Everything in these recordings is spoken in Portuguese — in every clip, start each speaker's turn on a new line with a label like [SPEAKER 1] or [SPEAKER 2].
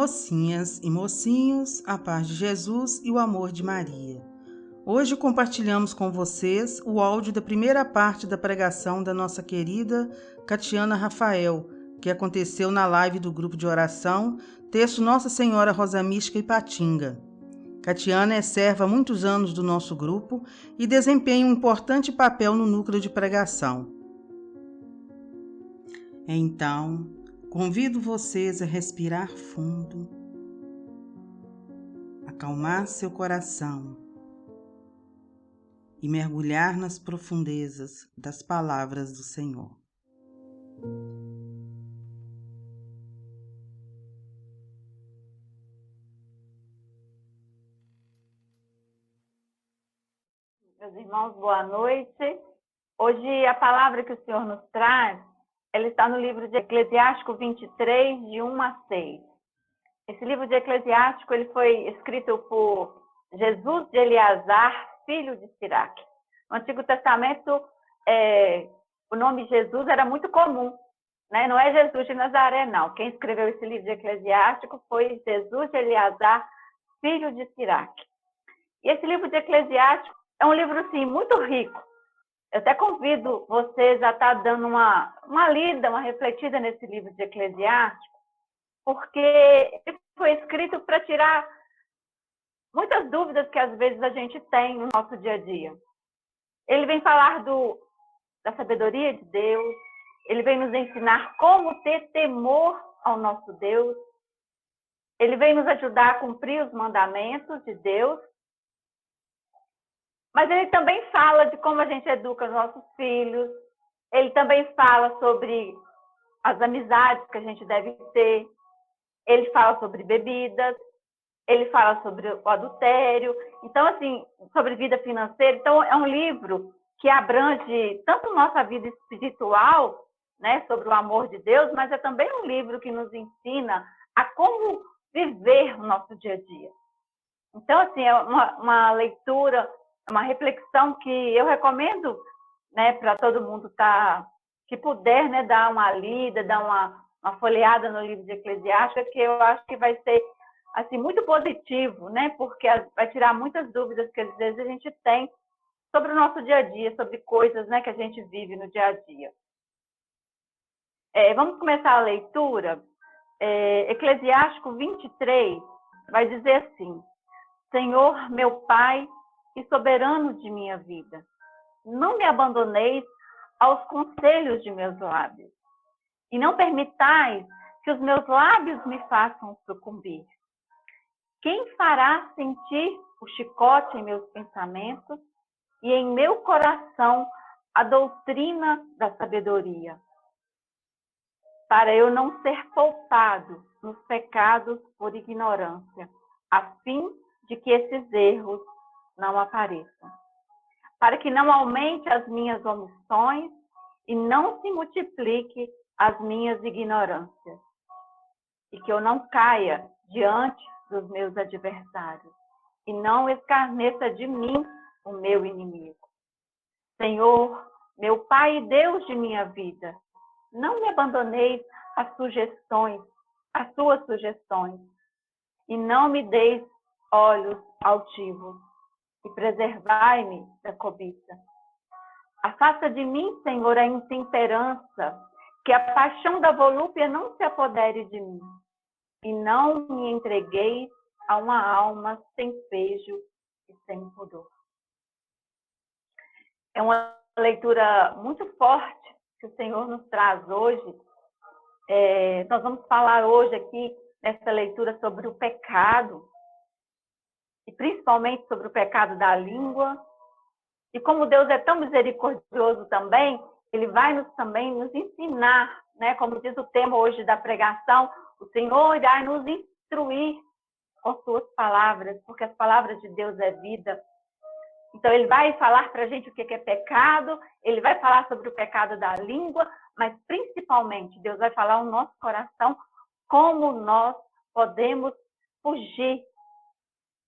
[SPEAKER 1] mocinhas e mocinhos, a paz de Jesus e o amor de Maria. Hoje compartilhamos com vocês o áudio da primeira parte da pregação da nossa querida Catiana Rafael, que aconteceu na live do grupo de oração Texto Nossa Senhora Rosa Mística Ipatinga. Catiana é serva há muitos anos do nosso grupo e desempenha um importante papel no núcleo de pregação. Então, convido vocês a respirar fundo, acalmar seu coração e mergulhar nas profundezas das palavras do Senhor.
[SPEAKER 2] Meus irmãos, boa noite. Hoje a palavra que o Senhor nos traz, ela está no livro de Eclesiástico 23, de 1 a 6. Esse livro de Eclesiástico ele foi escrito por Jesus de Eleazar, filho de Siraque. No Antigo Testamento, o nome Jesus era muito comum, né? Não é Jesus de Nazaré, não. Quem escreveu esse livro de Eclesiástico foi Jesus de Eleazar, filho de Siraque. E esse livro de Eclesiástico é um livro, assim, muito rico. Eu até convido vocês a estar dando uma lida, uma refletida nesse livro de Eclesiástico, porque ele foi escrito para tirar muitas dúvidas que às vezes a gente tem no nosso dia a dia. Ele vem falar da sabedoria de Deus, ele vem nos ensinar como ter temor ao nosso Deus, ele vem nos ajudar a cumprir os mandamentos de Deus, mas ele também fala de como a gente educa os nossos filhos, ele também fala sobre as amizades que a gente deve ter, ele fala sobre bebidas, ele fala sobre o adultério, então, assim, sobre vida financeira. Então, é um livro que abrange tanto nossa vida espiritual, né, sobre o amor de Deus, mas é também um livro que nos ensina a como viver o nosso dia a dia. Então, assim, é uma leitura, uma reflexão que eu recomendo, né, para todo mundo que puder, né, dar uma lida, dar uma folheada no livro de Eclesiástico, que eu acho que vai ser assim muito positivo, né, porque vai tirar muitas dúvidas que às vezes a gente tem sobre o nosso dia a dia, sobre coisas, né, que a gente vive no dia a dia. Vamos começar a leitura. Eclesiástico 23 vai dizer assim: Senhor, meu Pai e soberano de minha vida, não me abandoneis aos conselhos de meus lábios, e não permitais que os meus lábios me façam sucumbir. Quem fará sentir o chicote em meus pensamentos e em meu coração a doutrina da sabedoria, para eu não ser poupado nos pecados por ignorância, a fim de que esses erros não apareçam, para que não aumente as minhas omissões e não se multiplique as minhas ignorâncias, e que eu não caia diante dos meus adversários, e não escarneça de mim o meu inimigo. Senhor, meu Pai e Deus de minha vida, não me abandoneis às suas sugestões, e não me deis olhos altivos, e preservai-me da cobiça. Afasta de mim, Senhor, a intemperança, que a paixão da volúpia não se apodere de mim, e não me entregueis a uma alma sem pejo e sem pudor. É uma leitura muito forte que o Senhor nos traz hoje. Nós vamos falar hoje aqui, nessa leitura, sobre o pecado, e principalmente sobre o pecado da língua. E como Deus é tão misericordioso também, Ele vai também nos ensinar, né? Como diz o tema hoje da pregação, o Senhor irá nos instruir com suas palavras, porque as palavras de Deus é vida. Então, Ele vai falar para a gente o que é pecado, Ele vai falar sobre o pecado da língua, mas principalmente Deus vai falar no nosso coração como nós podemos fugir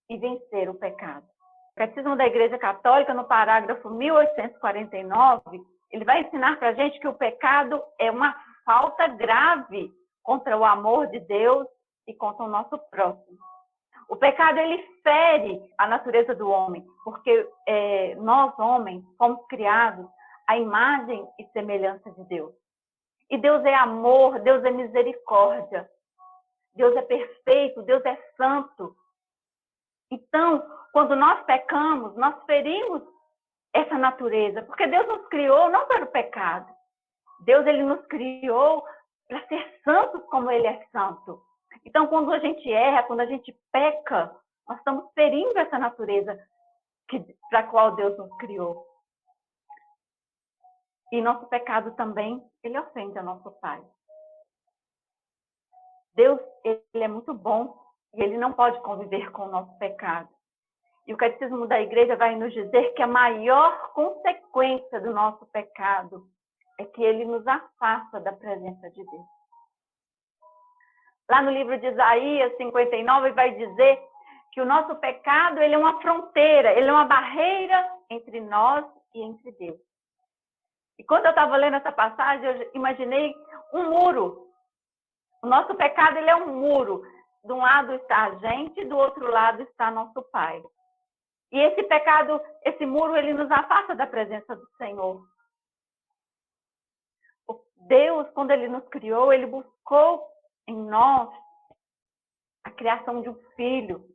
[SPEAKER 2] e vencer o pecado. O Catecismo da Igreja Católica, no parágrafo 1849, ele vai ensinar para a gente que o pecado é uma falta grave contra o amor de Deus e contra o nosso próximo. O pecado, ele fere a natureza do homem, porque nós, homens, fomos criados à imagem e semelhança de Deus. E Deus é amor, Deus é misericórdia, Deus é perfeito, Deus é santo. Então, quando nós pecamos, nós ferimos essa natureza, porque Deus nos criou não para o pecado. Deus, ele nos criou para ser santos como ele é santo. Então, quando a gente erra, quando a gente peca, nós estamos ferindo essa natureza para a qual Deus nos criou. E nosso pecado também, ele ofende a nosso Pai. Deus, ele é muito bom e ele não pode conviver com o nosso pecado. E o Catecismo da Igreja vai nos dizer que a maior consequência do nosso pecado é que ele nos afasta da presença de Deus. Lá no livro de Isaías 59 vai dizer que o nosso pecado, ele é uma fronteira, ele é uma barreira entre nós e entre Deus. E quando eu estava lendo essa passagem, eu imaginei um muro. O nosso pecado, ele é um muro. De um lado está a gente, do outro lado está nosso Pai. E esse pecado, esse muro, ele nos afasta da presença do Senhor. Deus, quando ele nos criou, ele buscou em nós a criação de um filho,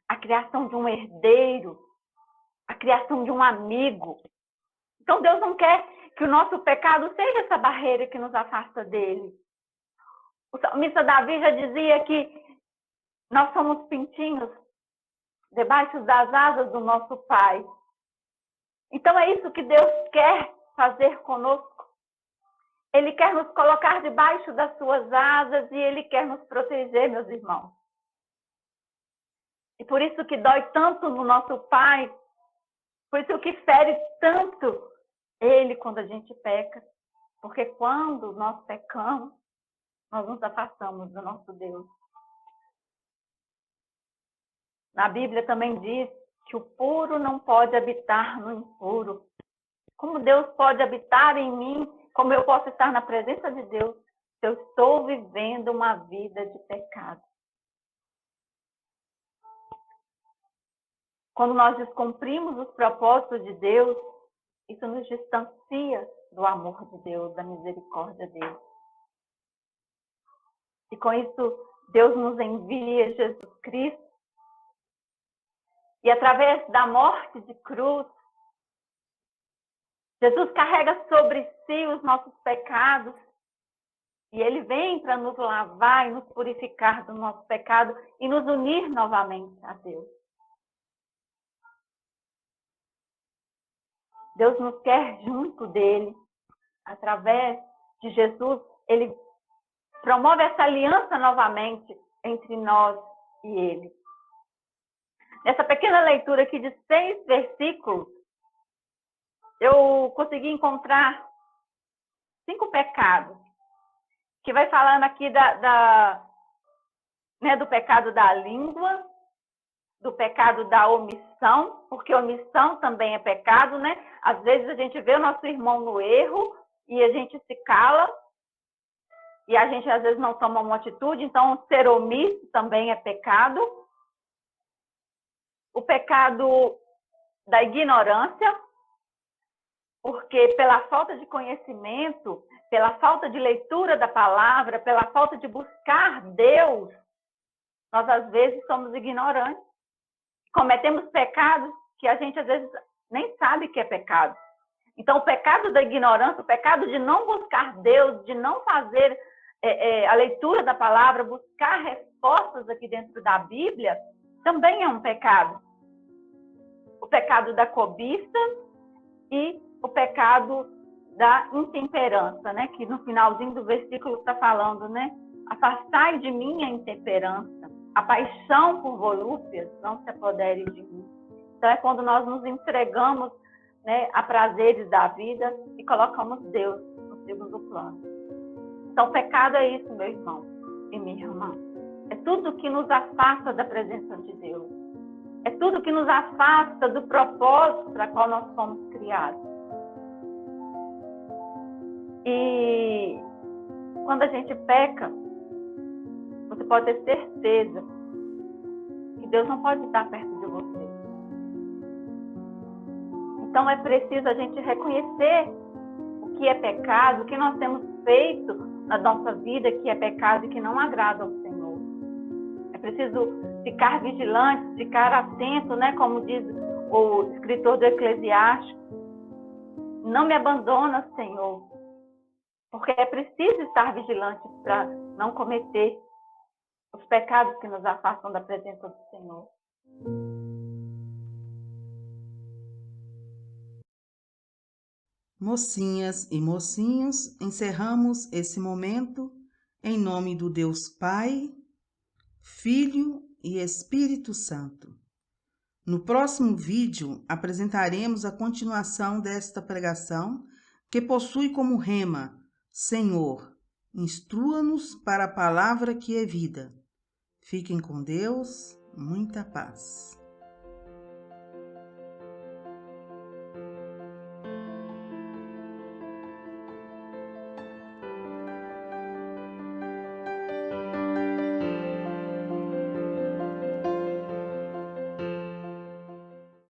[SPEAKER 2] a criação de um herdeiro, a criação de um amigo. Então, Deus não quer que o nosso pecado seja essa barreira que nos afasta dele. O salmista Davi já dizia que nós somos pintinhos debaixo das asas do nosso Pai. Então, é isso que Deus quer fazer conosco. Ele quer nos colocar debaixo das suas asas e ele quer nos proteger, meus irmãos. E por isso que dói tanto no nosso Pai, por isso que fere tanto ele quando a gente peca. Porque quando nós pecamos, nós nos afastamos do nosso Deus. Na Bíblia também diz que o puro não pode habitar no impuro. Como Deus pode habitar em mim? Como eu posso estar na presença de Deus se eu estou vivendo uma vida de pecado? Quando nós descumprimos os propósitos de Deus, isso nos distancia do amor de Deus, da misericórdia dele. E com isso, Deus nos envia Jesus Cristo. E através da morte de cruz, Jesus carrega sobre si os nossos pecados. E ele vem para nos lavar e nos purificar do nosso pecado e nos unir novamente a Deus. Deus nos quer junto dele. Através de Jesus, ele promove essa aliança novamente entre nós e ele. Nessa pequena leitura aqui de 6 versículos, eu consegui encontrar 5 pecados, que vai falando aqui do pecado da língua, do pecado da omissão, porque omissão também é pecado, né? Às vezes a gente vê o nosso irmão no erro e a gente se cala, e a gente às vezes não toma uma atitude, então ser omisso também é pecado. O pecado da ignorância, porque pela falta de conhecimento, pela falta de leitura da palavra, pela falta de buscar Deus, nós às vezes somos ignorantes. Cometemos pecados que a gente às vezes nem sabe que é pecado. Então, o pecado da ignorância, o pecado de não buscar Deus, de não fazer a leitura da palavra, buscar respostas aqui dentro da Bíblia, também é um pecado. O pecado da cobiça e o pecado da intemperança, né? Que no finalzinho do versículo está falando, né? Afastai de mim a intemperança, a paixão por volúpias não se apodere de mim. Então é quando nós nos entregamos, né, a prazeres da vida e colocamos Deus no segundo plano. Então o pecado é isso, meu irmão e minha irmã. É tudo que nos afasta da presença de Deus. É tudo que nos afasta do propósito para qual nós fomos criados. E quando a gente peca, o você pode ter certeza que Deus não pode estar perto de você. Então é preciso a gente reconhecer o que é pecado, o que nós temos feito na nossa vida que é pecado e que não agrada ao Senhor. É preciso ficar vigilante, ficar atento, né? Como diz o escritor do Eclesiástico. Não me abandona, Senhor, porque é preciso estar vigilante para não cometer os pecados que nos afastam da presença do Senhor.
[SPEAKER 1] Mocinhas e mocinhos, encerramos esse momento em nome do Deus Pai, Filho e Espírito Santo. No próximo vídeo, apresentaremos a continuação desta pregação, que possui como rema: Senhor, instrua-nos para a palavra que é vida. Fiquem com Deus, muita paz.